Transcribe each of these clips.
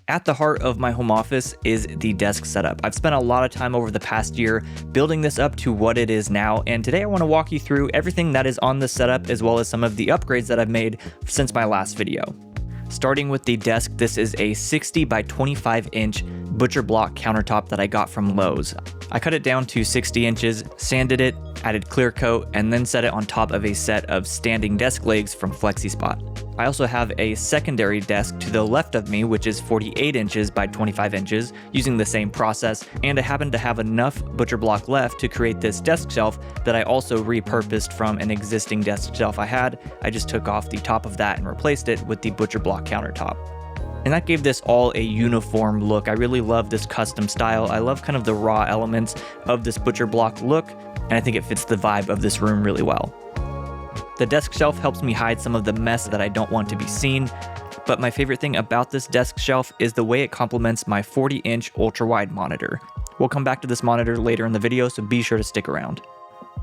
At the heart of my home office is the desk setup. I've spent a lot of time over the past year building this up to what it is now, and today I want to walk you through everything that is on the setup as well as some of the upgrades that I've made since my last video. Starting with the desk, this is a 60 by 25 inch butcher block countertop that I got from Lowe's. I cut it down to 60 inches, sanded it, added clear coat, and then set it on top of a set of standing desk legs from FlexiSpot. I also have a secondary desk to the left of me, which is 48 inches by 25 inches, using the same process, and I happen to have enough butcher block left to create this desk shelf that I also repurposed from an existing desk shelf I had. I just took off the top of that and replaced it with the butcher block countertop. And that gave this all a uniform look. I really love this custom style. I love kind of the raw elements of this butcher block look, and I think it fits the vibe of this room really well. The desk shelf helps me hide some of the mess that I don't want to be seen, but my favorite thing about this desk shelf is the way it complements my 40-inch ultra-wide monitor. We'll come back to this monitor later in the video, so be sure to stick around.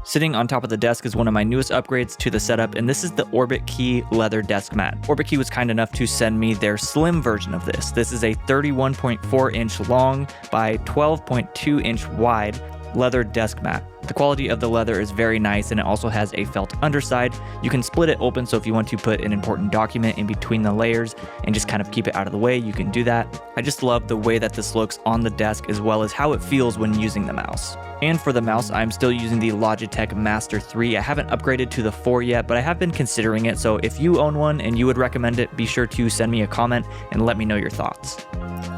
Sitting on top of the desk is one of my newest upgrades to the setup, and this is the Orbit Key leather desk mat. Orbit Key was kind enough to send me their slim version of this. This is a 31.4 inch long by 12.2 inch wide leather desk mat. The quality of the leather is very nice, and it also has a felt underside. You can split it open, so if you want to put an important document in between the layers and just kind of keep it out of the way, you can do that. I just love the way that this looks on the desk as well as how it feels when using the mouse. And for the mouse, I'm still using the Logitech Master 3. I haven't upgraded to the 4 yet, but I have been considering it, so if you own one and you would recommend it, be sure to send me a comment and let me know your thoughts.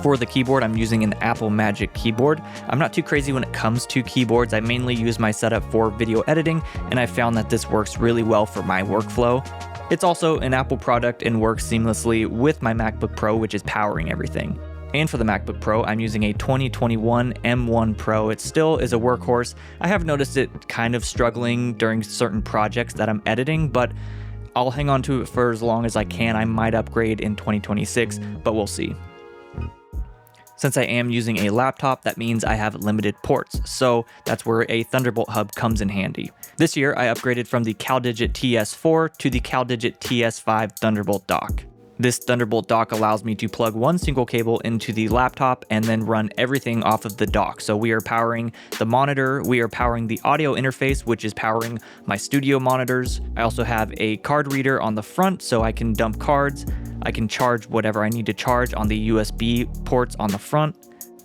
For the keyboard, I'm using an Apple Magic keyboard. I'm not too crazy when it comes to keyboards. I mainly use my setup for video editing, and I found that this works really well for my workflow. It's also an Apple product and works seamlessly with my MacBook Pro, which is powering everything. And for the MacBook Pro, I'm using a 2021 M1 Pro. It still is a workhorse. I have noticed it kind of struggling during certain projects that I'm editing, but I'll hang on to it for as long as I can. I might upgrade in 2026, but we'll see. Since I am using a laptop, that means I have limited ports, so that's where a Thunderbolt hub comes in handy. This year, I upgraded from the CalDigit TS4 to the CalDigit TS5 Thunderbolt dock. This Thunderbolt dock allows me to plug one single cable into the laptop and then run everything off of the dock. So we are powering the monitor, we are powering the audio interface, which is powering my studio monitors. I also have a card reader on the front so I can dump cards. I can charge whatever I need to charge on the USB ports on the front.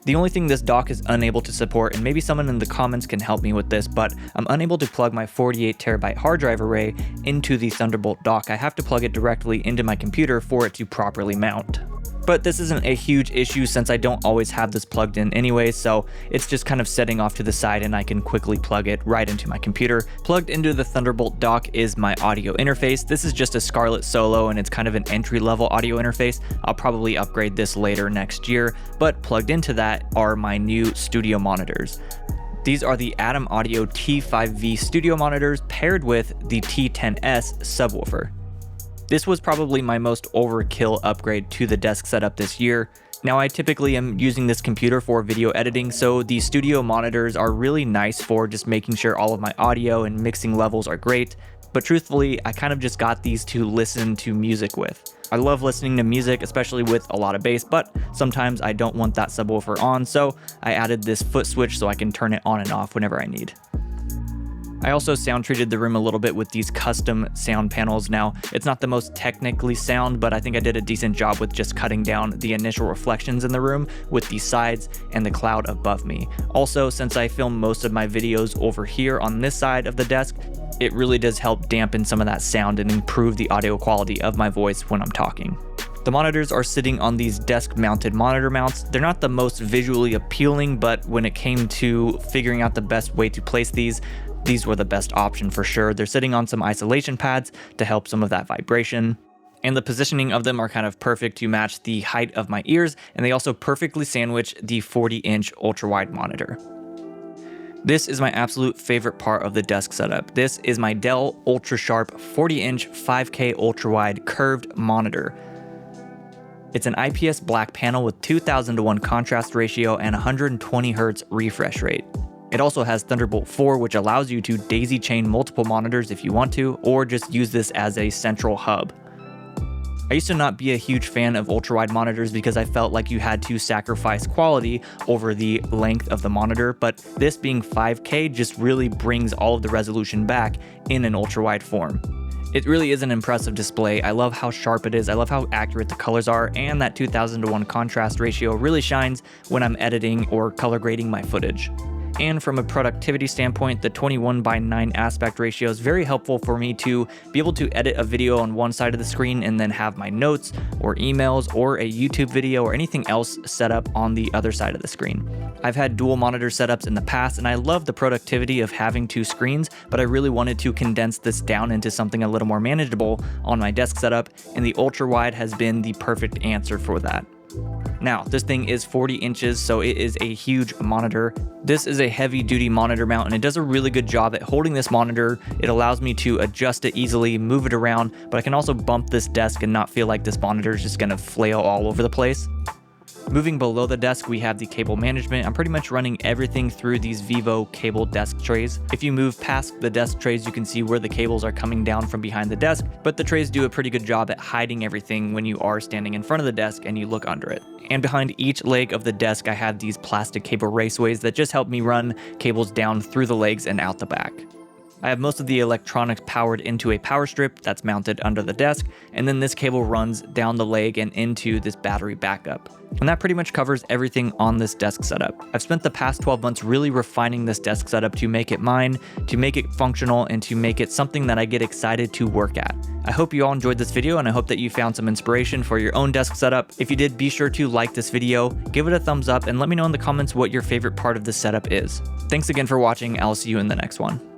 The only thing this dock is unable to support, and maybe someone in the comments can help me with this, but I'm unable to plug my 48TB hard drive array into the Thunderbolt dock. I have to plug it directly into my computer for it to properly mount. But this isn't a huge issue since I don't always have this plugged in anyway, so it's just kind of setting off to the side and I can quickly plug it right into my computer. Plugged into the Thunderbolt dock is my audio interface. This is just a Scarlett Solo and it's kind of an entry-level audio interface. I'll probably upgrade this later next year, but plugged into that are my new studio monitors. These are the Atom Audio T5V studio monitors paired with the T10S subwoofer. This was probably my most overkill upgrade to the desk setup this year. Now I typically am using this computer for video editing, so the studio monitors are really nice for just making sure all of my audio and mixing levels are great, but truthfully, I kind of just got these to listen to music with. I love listening to music, especially with a lot of bass, but sometimes I don't want that subwoofer on, so I added this foot switch so I can turn it on and off whenever I need. I also sound treated the room a little bit with these custom sound panels. Now, it's not the most technically sound, but I think I did a decent job with just cutting down the initial reflections in the room with the sides and the cloud above me. Also, since I film most of my videos over here on this side of the desk, it really does help dampen some of that sound and improve the audio quality of my voice when I'm talking. The monitors are sitting on these desk-mounted monitor mounts. They're not the most visually appealing, but when it came to figuring out the best way to place these were the best option for sure. They're sitting on some isolation pads to help some of that vibration. And the positioning of them are kind of perfect to match the height of my ears, and they also perfectly sandwich the 40-inch ultra-wide monitor. This is my absolute favorite part of the desk setup. This is my Dell Ultra Sharp 40-inch 5K ultra-wide curved monitor. It's an IPS black panel with 2000:1 contrast ratio and 120 Hz refresh rate. It also has Thunderbolt 4, which allows you to daisy chain multiple monitors if you want to, or just use this as a central hub. I used to not be a huge fan of ultra-wide monitors because I felt like you had to sacrifice quality over the length of the monitor, but this being 5K just really brings all of the resolution back in an ultra-wide form. It really is an impressive display. I love how sharp it is, I love how accurate the colors are, and that 2000:1 contrast ratio really shines when I'm editing or color grading my footage. And from a productivity standpoint, the 21:9 aspect ratio is very helpful for me to be able to edit a video on one side of the screen and then have my notes or emails or a YouTube video or anything else set up on the other side of the screen. I've had dual monitor setups in the past and I love the productivity of having two screens, but I really wanted to condense this down into something a little more manageable on my desk setup, and the ultra-wide has been the perfect answer for that. Now, this thing is 40 inches, so it is a huge monitor. This is a heavy duty monitor mount and it does a really good job at holding this monitor. It allows me to adjust it easily, move it around, but I can also bump this desk and not feel like this monitor is just gonna flail all over the place. Moving below the desk, we have the cable management. I'm pretty much running everything through these Vivo cable desk trays. If you move past the desk trays, you can see where the cables are coming down from behind the desk, but the trays do a pretty good job at hiding everything when you are standing in front of the desk and you look under it. And behind each leg of the desk, I have these plastic cable raceways that just help me run cables down through the legs and out the back. I have most of the electronics powered into a power strip that's mounted under the desk, and then this cable runs down the leg and into this battery backup. And that pretty much covers everything on this desk setup. I've spent the past 12 months really refining this desk setup to make it mine, to make it functional, and to make it something that I get excited to work at. I hope you all enjoyed this video and I hope that you found some inspiration for your own desk setup. If you did, be sure to like this video, give it a thumbs up, and let me know in the comments what your favorite part of this setup is. Thanks again for watching. I'll see you in the next one.